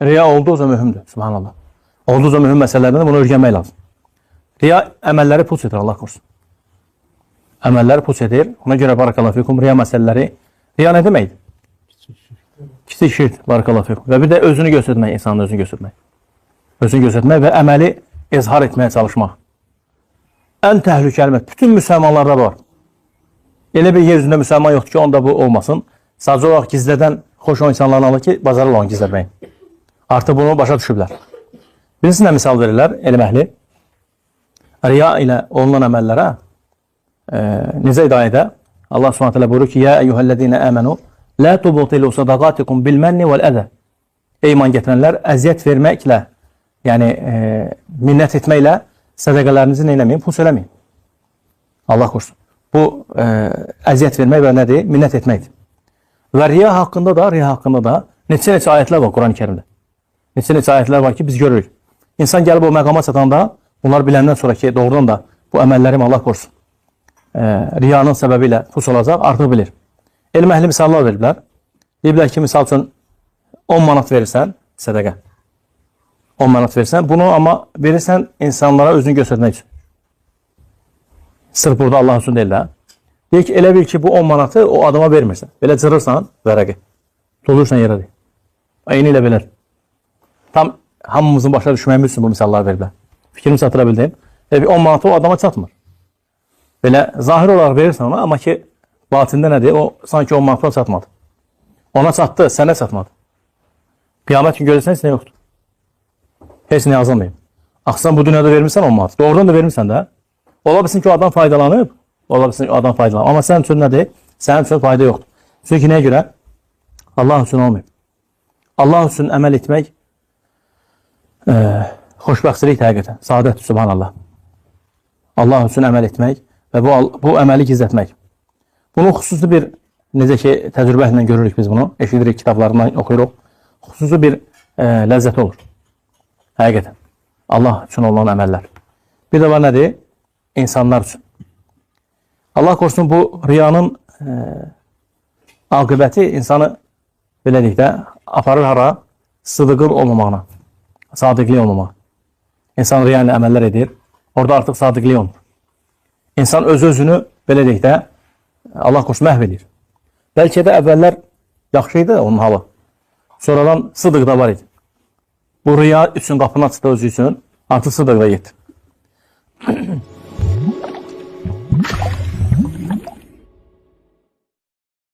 Riya olduqca mühümdür. Subhanallah. Olduqca mühüm məsələlərdən bunu öyrənmək lazım. Riya əməlləri puç edir, Allah korusun. Əməlləri puç edir. Ona görə barakallahu fikum riya məsələləri. Riya nə deməkdir? Kiçik şirk, barakallahu fikum. Və bir də özünü göstərmək, insanın özünü göstərmək. Özünü göstərmək və əməli izhar etməyə çalışmaq. Ən təhlükəli, bütün müsəlmanlarda var. Elə bir yer üzündə müsəlman yoxdur ki, onda bu olmasın. Sadəcə olaraq gizlədən xoş o insanların alır ki, bazarı olan gizləməyin. Artıq bunu başa düşüblər. Birisinə misal verirlər, elm əhli. Riya ilə olunan əməllərə necə hidayədə? Allah Subhanahu taala buyurur ki: "Ya eyyuhellezine amenu la tubtilu sadaqatikum bil manni vel aza." Ey iman gətirənlər, əziyyət verməklə, yəni minnət etməklə sədaqələrinizi nə etməyin, puç eləməyin. Allah korusun. Bu əziyyət vermək və nədir? Minnət etməkdir. Və riya haqqında da neçə ayətlər var Quran-Kərimdə. Neçə ayətlər var ki, biz görürük. İnsan gəlib o məqama çatanda, bunlar biləndən sonra ki, doğrudan da bu əməllərim Allah korusun, riyanın səbəbi ilə puç olacaq, artıq bilir. Elm əhli misallar veriblər. Deyiblər ki, misal üçün 10 manat verirsən, sədəqə. 10 manat verirsən, bunu amma verirsən insanlara özünü göstərmək üçün. Sırf burada Allah üçün deyil də. Deyir ki, elə bil ki, bu 10 manatı o adama vermirsən. Belə cırırsan, vərəqi. Dolursan yerə deyil. Eyni ilə belər. Tam hamımızın başa düşməyimiz üçün bu misallar veriblər. Fikrimi çatıra bildim. 10 manatı o adama çatmır. Belə zahir olaraq verirsən ona, amma ki, batində nədir? O sanki 10 manatına çatmadı. Ona çatdı, sənə çatmadı. Qiyamət gün görürsən, heç nə yoxdur. Heç nə yazılmayıb. Axsan bu dünyada vermirsən 10 manat. Doğrudan da vermirsən də. Ola bilsin ki, o adam faydalanıb. Ola bilsin ki, o adam faydalanıb. Amma sənin üçün nədir? Sənin üçün fayda yoxdur. Çünki nəyə görə? Allah üçün olmayıb. Allah üçün əməl etmək xoşbəxtçilik həqiqətən. Saadət, subhanallah. Allah üçün əməl etmək və bu əməli gizlətmək. Bunu xüsusi bir, necə ki, təcrübə ilə görürük biz bunu. Eşidirik, kitablarından oxuyuruq. Xüsusi bir ləzzət olur. Həqiqətən. Allah üçün olan əməllər. Bir də var nədir? İnsanlar üçün. Allah korusun, bu riyanın aqibəti insanı beləlikdə aparır hara? Sıdıqın olmamağına. Sadiqliyi olmamaq. İnsan riya ilə əməllər edir. Orada artıq sadiqliyi olmur. İnsan öz-özünü beləlikdə Allah korusun məhv edir. Bəlkə də əvvəllər yaxşı idi onun halı. Sonradan sıdıq da var idi. Bu riya üçün qapını açdı özü üçün. Artıq sıdıq da getdi.